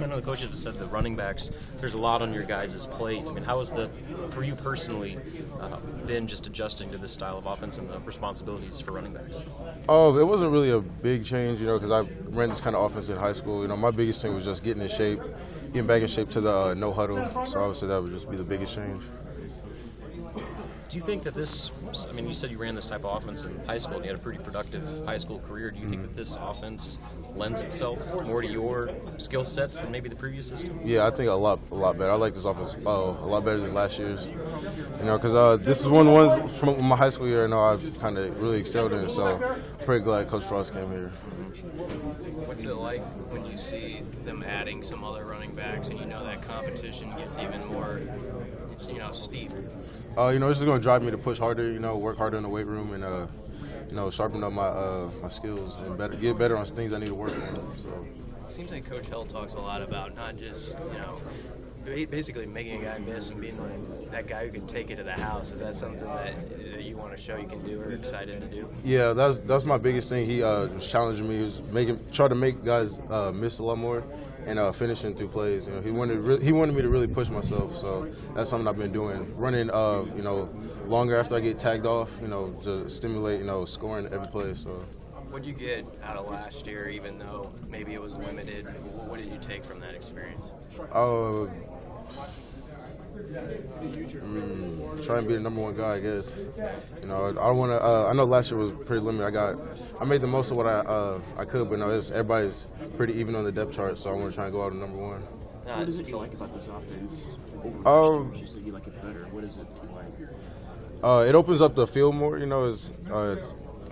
I know the coaches have said the running backs, there's a lot on your guys' plate. I mean, how has for you personally, been just adjusting to this style of offense and the responsibilities for running backs? Oh, it wasn't really a big change, because I ran this kind of offense in high school. My biggest thing was just getting in shape, getting back in shape to the no huddle. So obviously that would just be the biggest change. Do you think that you said you ran this type of offense in high school and you had a pretty productive high school career. Do you think that this offense lends itself more to your skill sets than maybe the previous system? Yeah, I think a lot better. I like this offense a lot better than last year's. Because this is one of the ones from my high school year, I've kind of really excelled in. So I'm pretty glad Coach Frost came here. What's it like when you see them adding some other running backs and that competition gets even more, steep? It's just going to drive me to push harder, work harder in the weight room and, sharpen up my skills and get better on things I need to work on. So. It seems like Coach Hill talks a lot about not just, basically making a guy miss and being like that guy who can take it to the house. Is that something that you want to show you can do or excited to do? Yeah, that's my biggest thing. He was challenging me. He was try to make guys miss a lot more and finishing through plays. He wanted me to really push myself. So that's something I've been doing. Running, longer after I get tagged off. To stimulate, scoring every play. So. What did you get out of last year, even though maybe it was limited? What did you take from that experience? Try and be the number one guy, I guess. I want to. I know last year was pretty limited. I made the most of what I could, but everybody's pretty even on the depth chart, so I want to try and go out to number one. What is it you like about this offense? You said you like it better. What is it you like? It opens up the field more.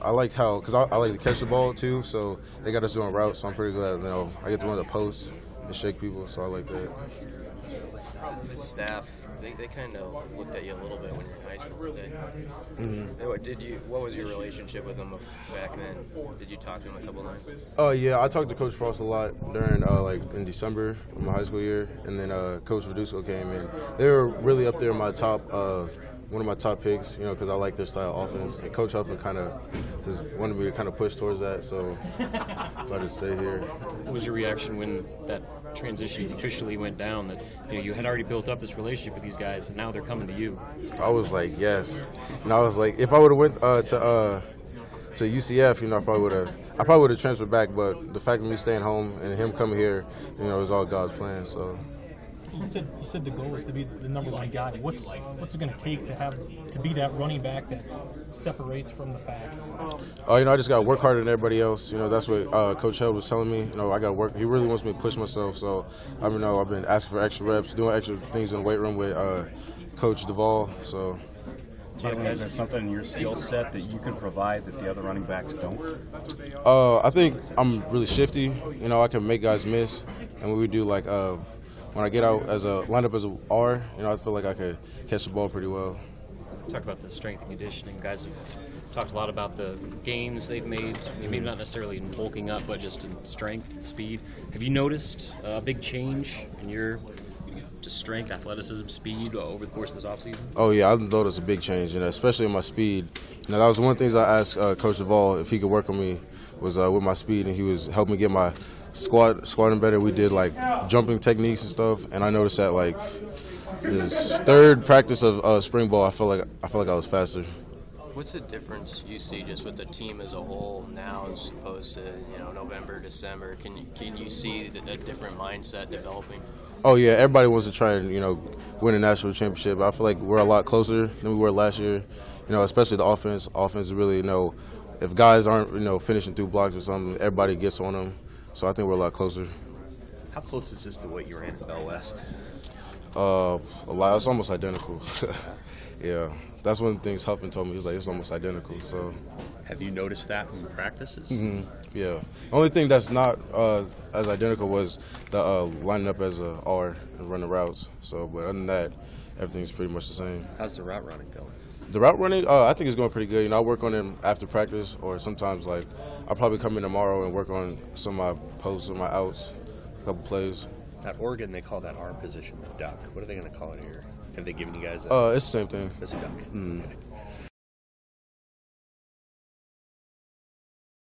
I like because I like to catch the ball too, so they got us doing routes, so I'm pretty glad I get to run the post and shake people, so I like that. The staff, they kind of looked at you a little bit when you were in high school. What was your relationship with them back then? Did you talk to them a couple times? Oh yeah, I talked to Coach Frost a lot during in December of my high school year, and then Coach Verduzco came in. They were really up there in my top. One of my top picks, because I like their style of offense. And Coach Huffman kind of wanted me to kind of push towards that, so I to stay here. What was your reaction when that transition officially went down? That you had already built up this relationship with these guys, and now they're coming to you. I was like, yes, and I was like, if I would have went to UCF, I probably would have transferred back. But the fact of me staying home and him coming here, it was all God's plan. So. You said the goal is to be the number one guy. What's it going to take to be that running back that separates from the pack? I just got to work harder than everybody else. That's what Coach Hill was telling me. I got to work. He really wants me to push myself. So I've been asking for extra reps, doing extra things in the weight room with Coach Duvall. So. Jaylin, is there something in your skill set that you can provide that the other running backs don't? I think I'm really shifty. I can make guys miss, and when we do when I get out as a lineup as a R, I feel like I could catch the ball pretty well. Talk about the strength and conditioning. Guys have talked a lot about the gains they've made. Maybe not necessarily in bulking up, but just in strength and speed. Have you noticed a big change in your just strength, athleticism, speed over the course of this offseason? Oh yeah, I've noticed a big change, especially in my speed. That was one of the things I asked Coach Duvall if he could work on me was with my speed, and he was helping me get my squatting better. We did jumping techniques and stuff, and I noticed that this third practice of spring ball, I felt like I was faster. What's the difference you see just with the team as a whole now as opposed to November, December? Can you see a different mindset developing? Oh yeah, everybody wants to try and win a national championship. I feel like we're a lot closer than we were last year. Especially the offense. Offense really if guys aren't finishing through blocks or something, everybody gets on them. So I think we're a lot closer. How close is this to what you ran at Bell West? A lot. It's almost identical. Yeah, that's one of the things Huffman told me. He's like, it's almost identical. So. Have you noticed that in practices? Mm-hmm. Yeah. The only thing that's not as identical was the lining up as a R and running routes. So, but other than that, everything's pretty much the same. How's the route running going? The route running, I think it's going pretty good. I work on them after practice, or sometimes I'll probably come in tomorrow and work on some of my posts or my outs, a couple plays. At Oregon, they call that arm position the duck. What are they going to call it here? Have they given you guys that? It's the same thing. It's a duck. Mm-hmm. Okay.